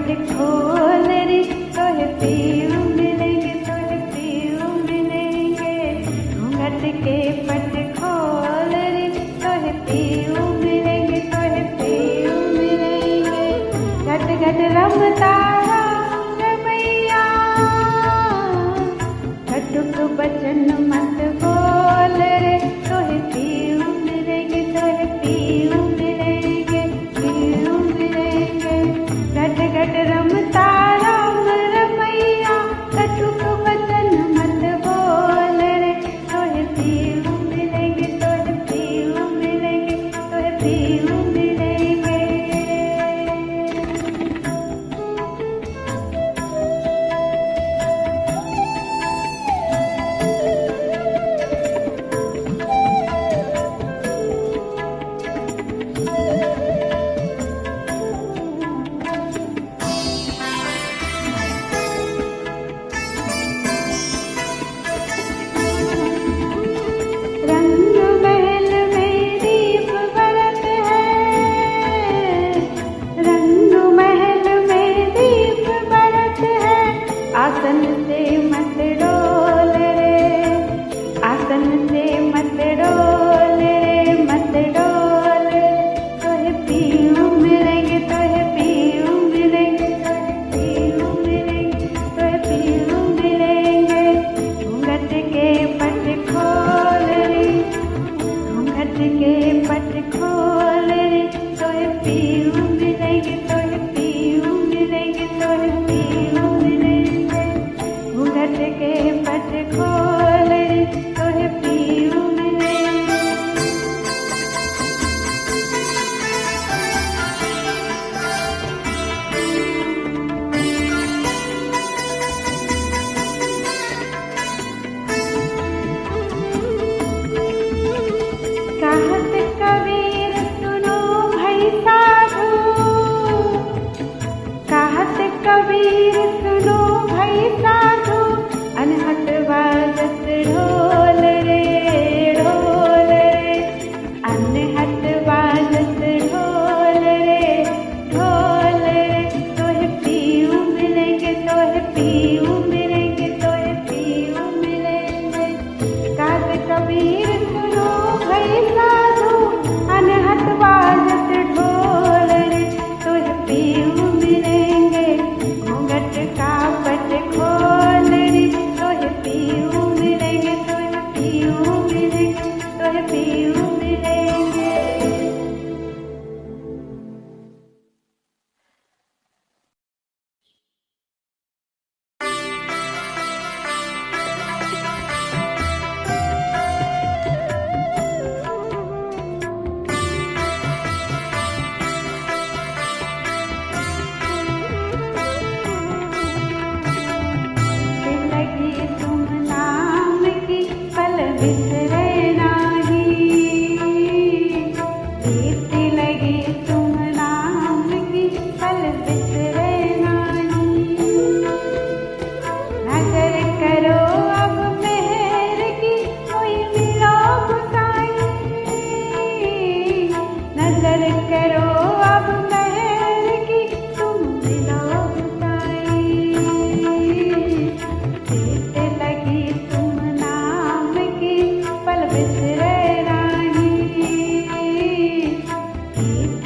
पट खोल रे तोहे पीऊ मिलेंगे, तोहे पीऊ मिलेंगे। घूंघट के पट खोल रे तोहे पीऊ मिलेंगे, तोहे पीऊ मिलेंगे। घट घट रमता रमैया, कटुक बचन मत बोल रे तोहे पीऊ मिलेंगे, तोहे पीऊ मिलेंगे, पीऊ मिलेंगे। घट घट रमता राम रमैया, कटुक बचन मत बोल रे तोहे पीऊ मिलेंगे, तोहे पीऊ मिलेंगे, तोहे पीऊ मिलेंगे। रंग महल में दीप बरत है, रंग महल में दीप बरत है। आसन से मत डोल रे, आसन से मत डोल रे, मत डोल रे। तोहे पीऊ मिलेंगे, तोहे पीऊ मिलेंगे, तोहे पीऊ मिलेंगे, तोहे पीऊ मिलेंगे। घूंघट के पट खोल रे, घूंघट के पट खोल रे तोहे पीऊ मिलेंगे, तोहे पीऊ मिलेंगे, तोहे पीऊ मिलेंगे। घूंघट के पट खोल रे तोहे पीऊ मिलेंगे। कहत कबीर सुनो भई साधु, कहत कबीर सुनो भई साधु। अनहत बाजत ढोल रे, ढोल रे, अनहत बाजत ढोल रे, ढोल रे। तोहे पीऊ मिलेंगे, तोहे पीऊ मिलेंगे, तोहे पीऊ मिलेंगे। कहत कबीर सुनो भई साधु, अनहत बाजत ढोल रे तोहे पीऊ मिलेंगे। घूंघट का पट खोल रे तोहे पीऊ मिलेंगे, तोहे पीऊ मिलेंगे, तोहे पीऊ मिलेंगे। लगी तुम नाम की पल बिसरे नाही, प्रीति लगी तुम नाम की पल बिसरे नाही। नजर करो अब मेहर की कोई मिलो गुसाई, नजर करो अब मेहर की तुम मिलो गुसाई। प्रीत लगी तुम नाम की पल बिसरे नाही, प्रीत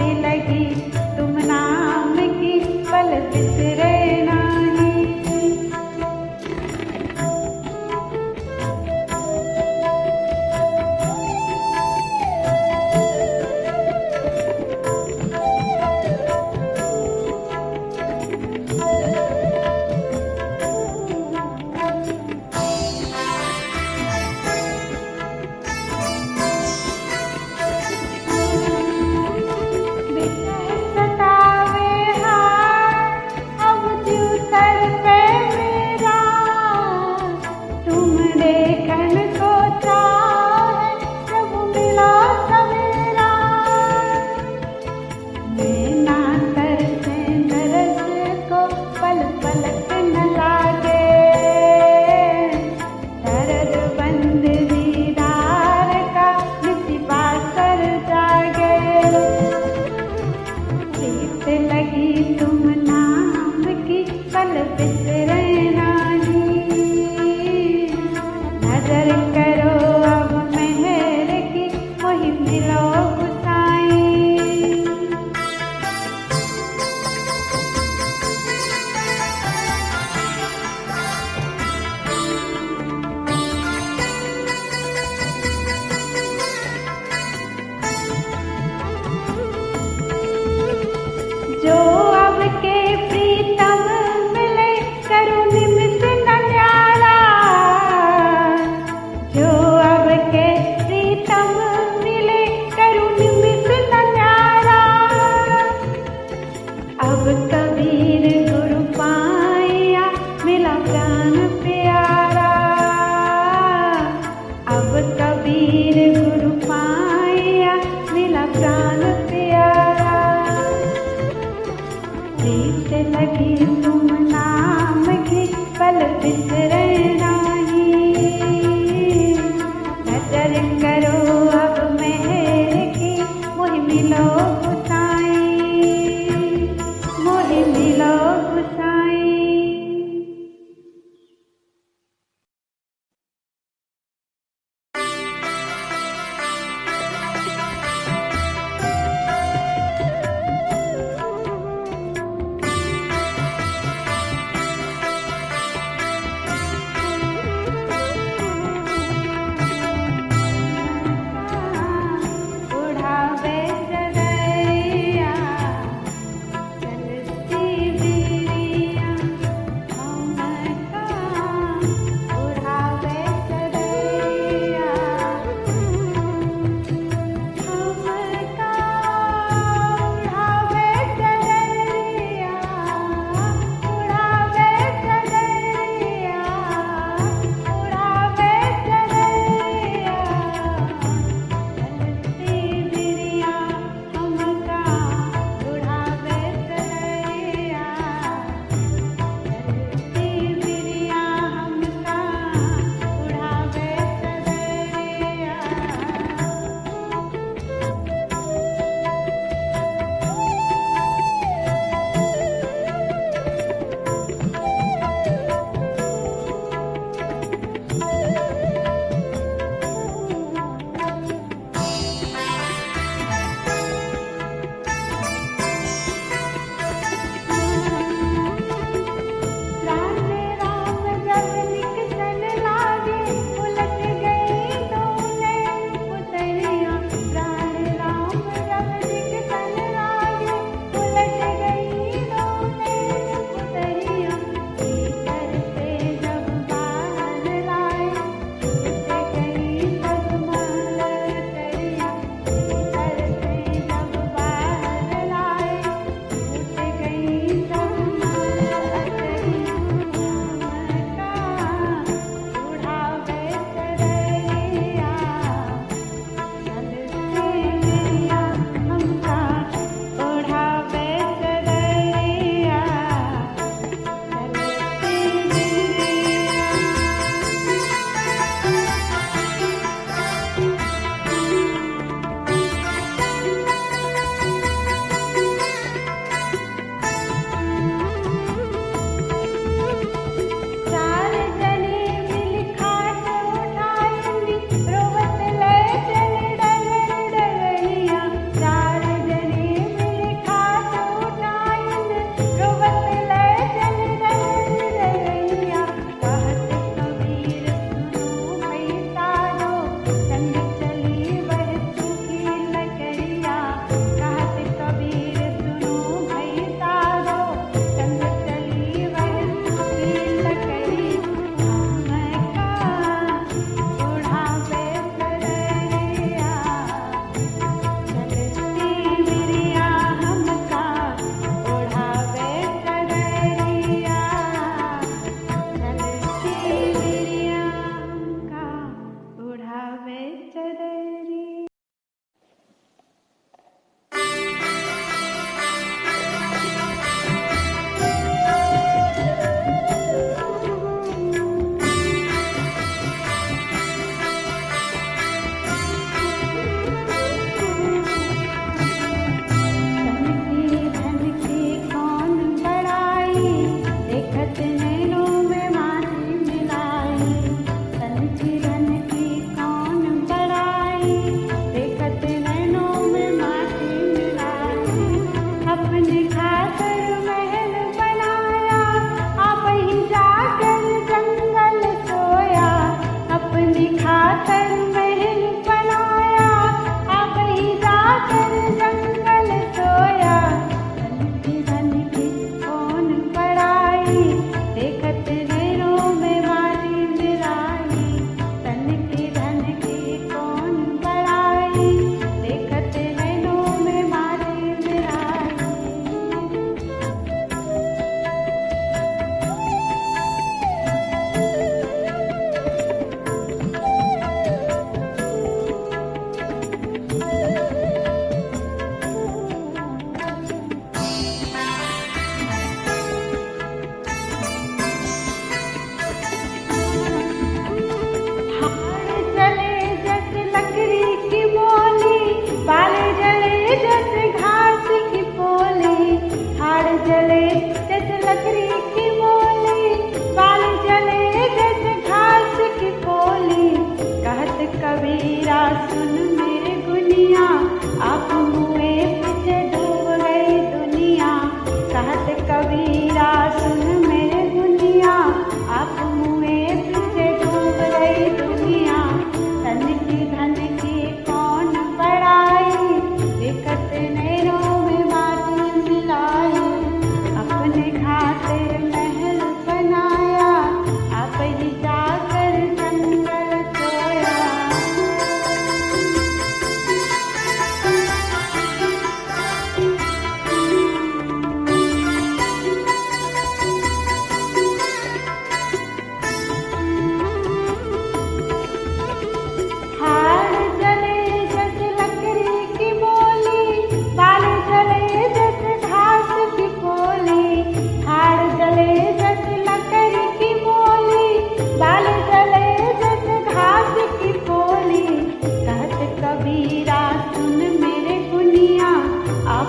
प्राण प्यारा। प्रीत लगी तुम नाम की पल बिसरे नाही। नजर करो अब मेहर की मोहि मिलो गुसाई, मोहि मिलो गुसाई। उड़ावे हृदय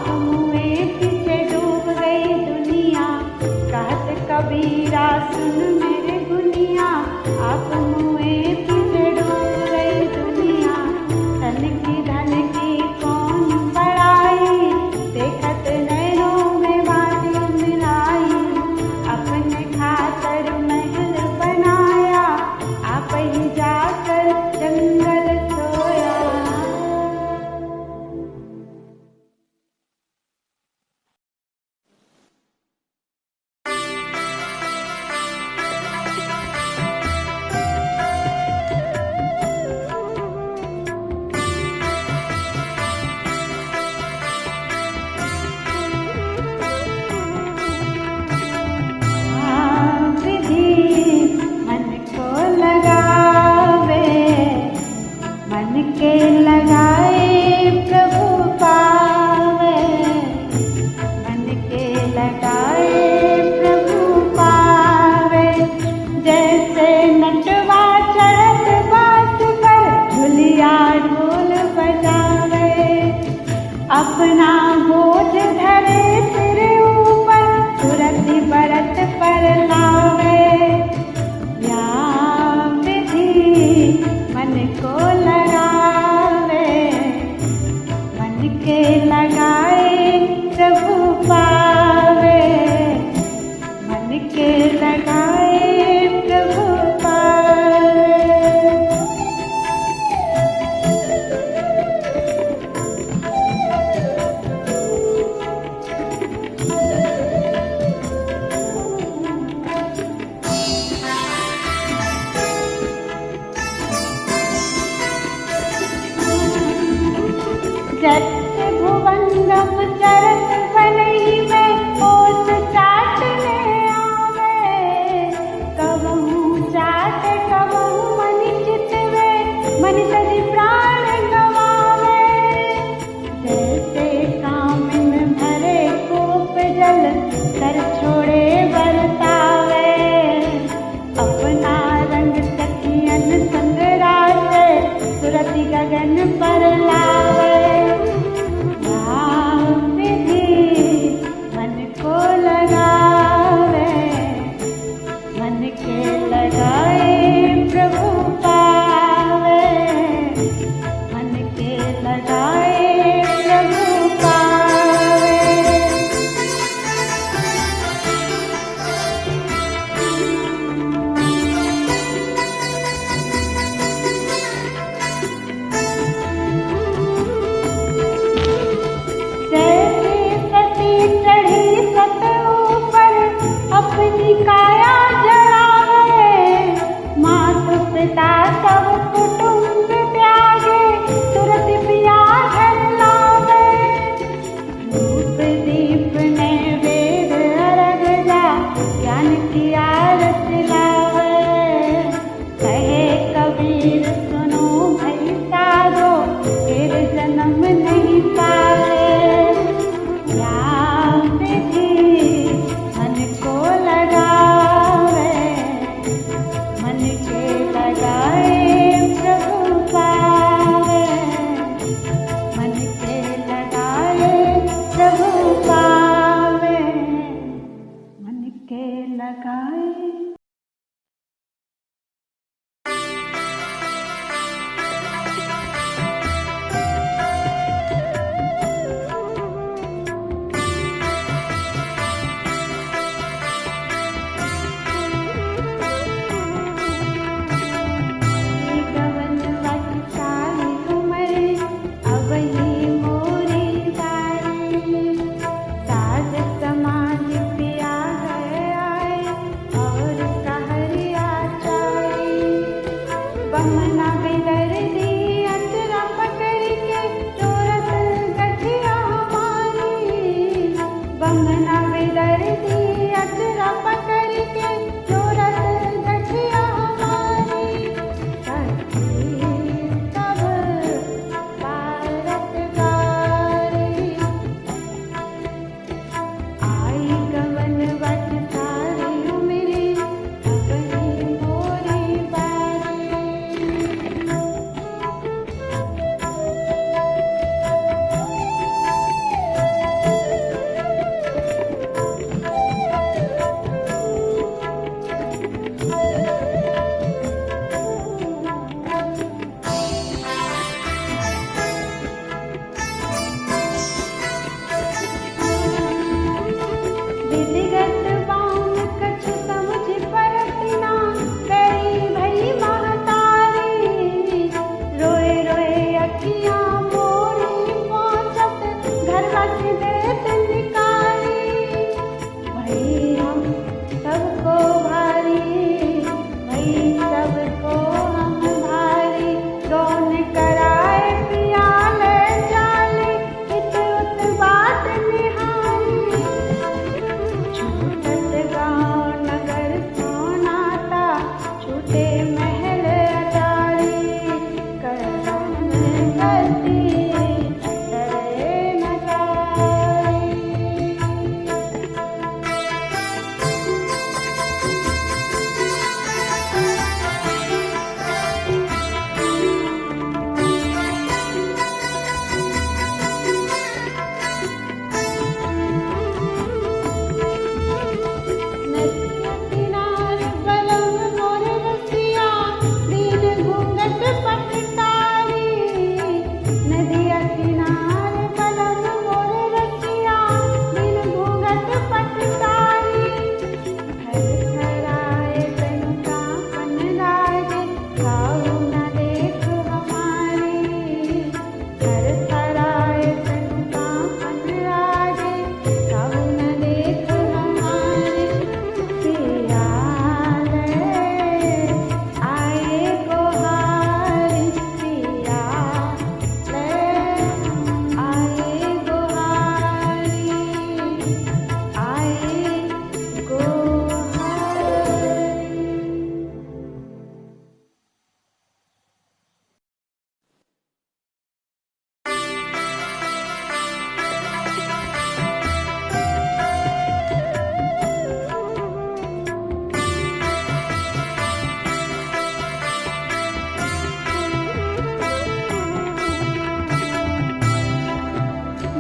आप मुए पीछे डूब गई दुनिया। कहत कबीरा सुन मेरे गुनिया, आप मुए पीछे डूब गई दुनिया। धन की कौन बड़ाई, देखत नैनों में बाती मिलाई। अपने खातर महल बनाया, आप ही जाकर जंगल सोया। के लगाए प्रभु पावे, मन के लगाए प्रभु पावे। जैसे नटवा चढ़त बास पर ढुलिया ढोल बजावे। अपना बोझ धरे सिर ऊपर, तुरंत बरत पर लावे। या विधि मन को के लगाए प्रभु पावे, मन के लगाए प्रभु पावे। जैसे भुवंगम चरत बनई में ओस चाटने आवे। कबहू चाट कबहू मनि चितवे, मन तज प्राण गवावे। जैसे कामिन भरे कूप जल, कर छोड़े बरतावे। अपना रंग सखियन संग रासे, सुरति गगन पर लावे। विधि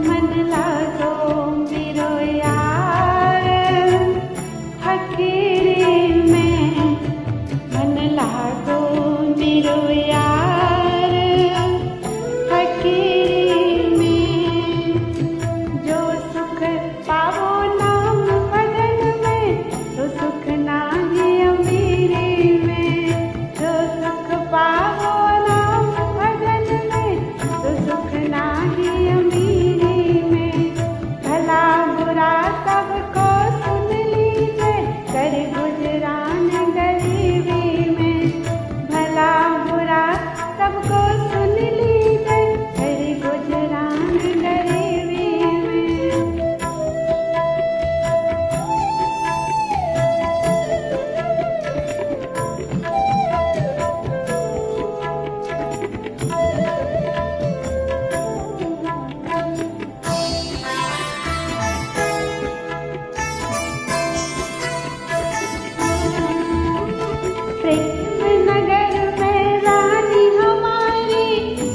मन लागो मेरो यार फकीरी में, मन लागो मेरो यार फकीरी में। जो सुख पावो नाम भजन में, तो सुख नाही अमीरी में। जो सुख पावो नाम भजन में, तो सुख नाही अमीरी में। भला बुरा सबको सुन लीजिए, कर गुजरान गरीबी में। भला बुरा सबको सुन लीजिए, कर गुजरान गरीबी में। प्रेम नगर में रानी हमारी,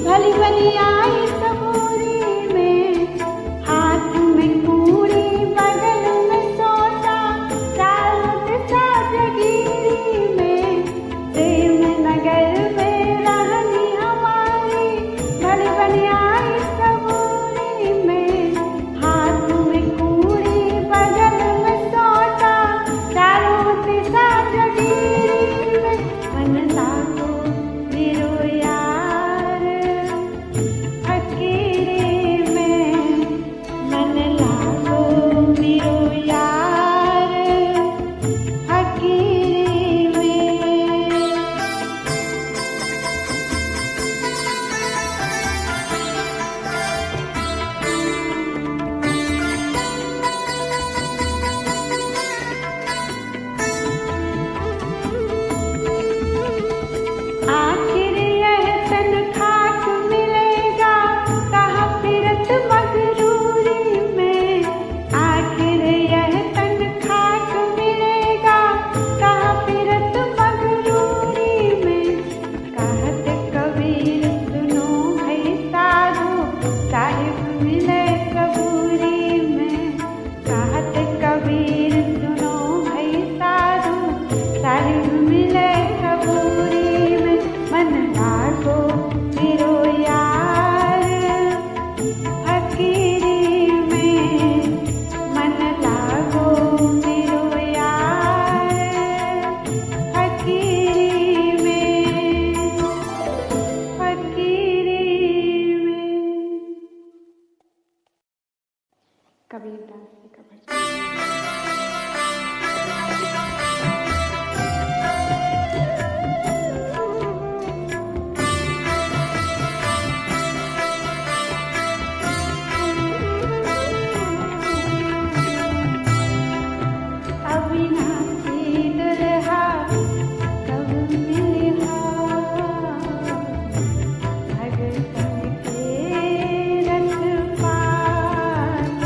भली भली आई सबूरी में। हाथ में कूड़ी बगल में सोता, चालत सा जगीरी में। प्रेम नगर में रानी हमारी, भली भली आई सबूरी में। हाथ में कूड़ी बगल में सोता, चालत सा जगीरी में। मन लागो मेरो यार फकीरी में, मन लागो मेरो यार फकीरी में। आखिर यह तन खाक मिलेगा, कहाँ फिरत मगरूरी में। आखिर यह तन खाक मिलेगा, कहाँ फिरत मगरूरी में। कहत कबीर सुनो भई साधु, साहिब मिले सबूरी में। कहत कबीर सुनो भई साधु, साहिब मिले सबूरी में। मन लागो मेरो यार फकीरी में, मन लागो मेरो यार फकीरी में, फकीरी में। कबीरदास जी का भजन। अविनाशी दुल्हा कब मिलिहा, भगतन के रथ पात।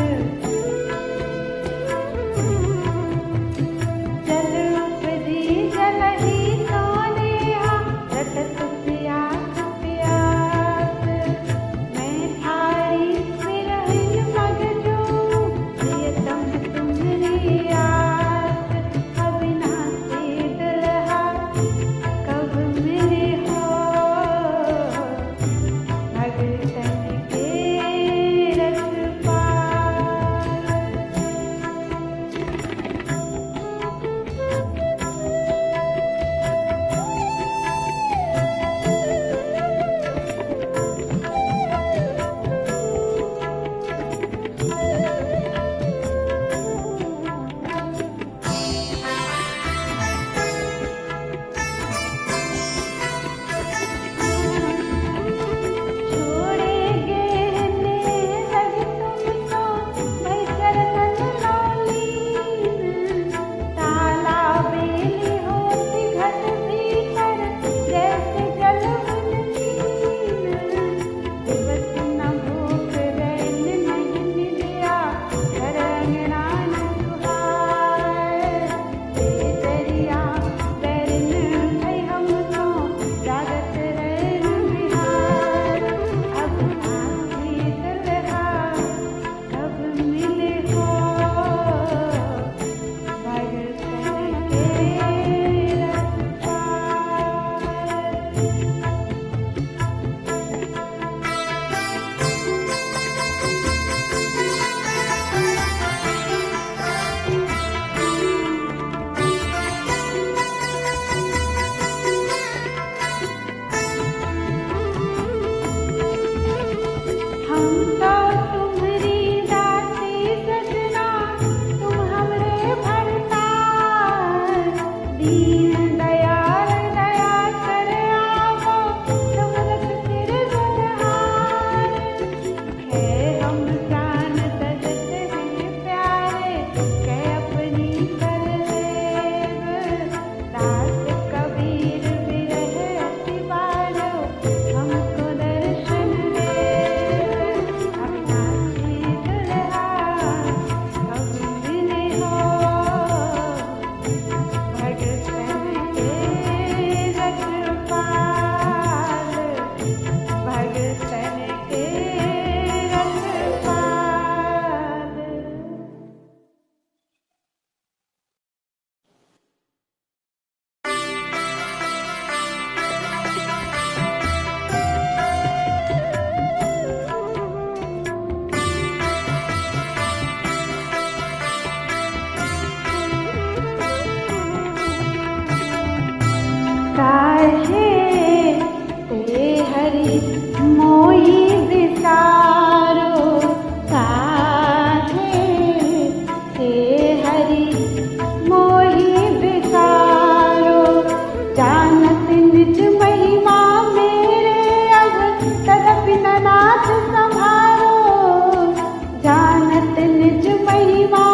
महिमा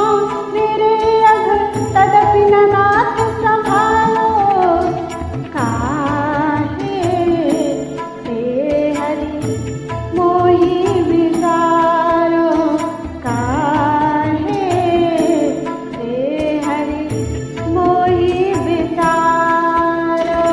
मेरे अघ तदपि न नाथ संभालो। काहे हे हरि मोहि विसारो, काहे हे हरि मोहि विसारो।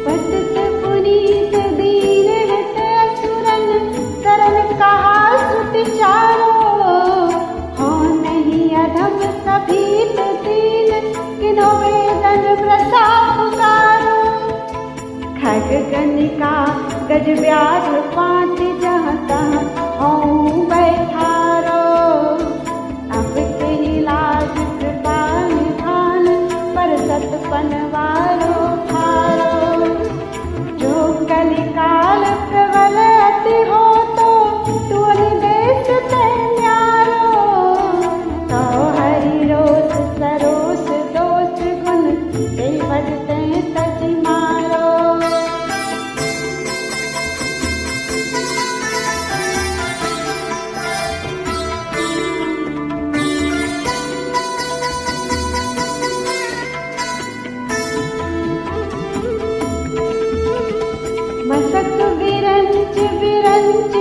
पतित पुनीत दीन हित असुरन शरण कहा श्रुति चारो। हो नहीं अधम सभीत दीन किन्हो वेदन व्रता पुकारो। खग गनिका गज व्याध पांच जहाँ तहाँ हों बैठारो। अब के लाज कृपा निधान पर सतपन वारो थारो। जो कलिकाल प्रबल अति हो तो तुअन देश ते न्यारो। तो हरि रोष सरोष दोष गुण ते भजते तज मारो। मसक बिरंच बिरंच